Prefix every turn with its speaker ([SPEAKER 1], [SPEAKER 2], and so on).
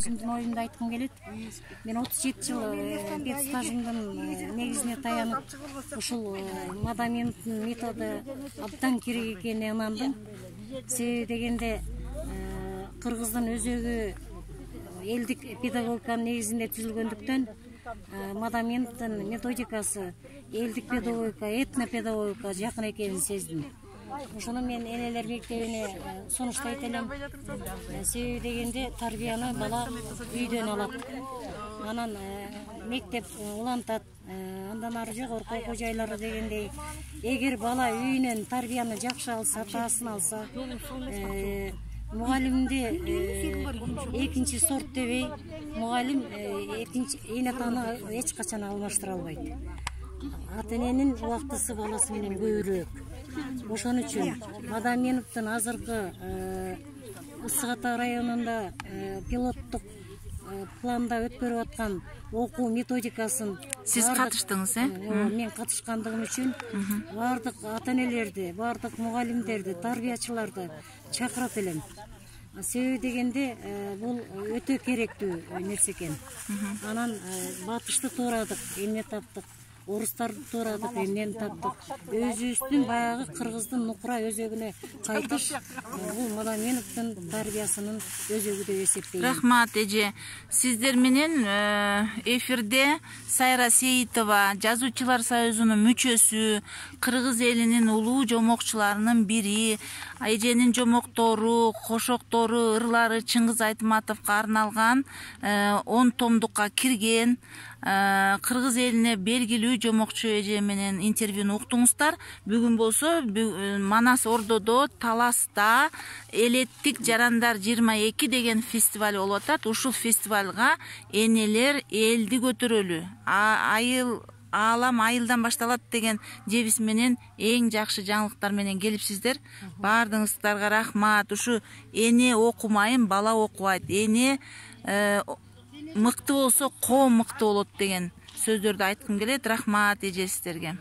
[SPEAKER 1] Өзүмдүн оюмду айткым келет. Мен 37 жыл бет стажымдын негизине таянып, ушул Мадаминовдун методу абдан керек экенине ынандым. Себеби дегенде Кыргыздын өзөгү элдик педагогиканын негизинде түзүлгөндүктөн Мадаминовдун методикасы элдик педагогика, этнопедагогика жакын экенин сездим. Ошону мен энелер мектебине сунуштайт элем. Себеби дегенде тарбияны бала үйдөн алат. Анан мектеп улантат. Андан ары жогорку окуу жайлары дегендей, эгер бала үйүнөн тарбияны жакшы алса, таасын алса, мугалимди экинчи сорт дебей, мугалим экинчи эне-атаны эч качан алмаштыра албайт. Ата-эненин убактысы баласы менен көбүрөөк. Ошон үчүн Мадаминовдун азыркы Ысык Ата районунда пилоттук планда өткөрүп аткан окуу методикасын
[SPEAKER 2] сиз катыштыңыз,
[SPEAKER 1] Мен катышкандыгым үчүн бардык ата-энелерди, бардык мугалимдерди, тарбиячыларды чакырат элем. Себеби дегенде бул өтө керектүү нерсе экен. Анан батышты туурадык, эмне таптык. Орустарды туурадык, эмнени таптык. Өзүбүздүн баягы Кыргыздын Нукура өзөгүнө кайтыш бул Мадаминовдун тарбиясынын өзөгү деп эсептейм.
[SPEAKER 2] Рахмат эже. Сиздер менен эфирде Сайра Сейитова, Жазуучулар союзунун мүчөсү, Кыргыз элинин улуу жомокчуларынын бири, эженин жомоктору, кошоктору, ырлары Чыңгыз Айтматовго арналган 10 томдукка кирген Кыргыз элине белгилүү жомокчу эже менен интервьюну уктуңуздар. Бүгүн болсо Манас Ордодо Таласта Элеттик жарандар 22 деген фестиваль болуп атат. Ушул фестивалга энелер элди көтөрөлү. Аалам айылдан башталат деген дебис менен эң жакшы жаңылыктар менен келипсиздер. Бардыгыңыздарга рахмат. Ушу эне окумайын, бала окубайт. Эне мыкты болсо коом мыкты болот деген сөздөрдү айткым келет. Рахмат эже сиздерге.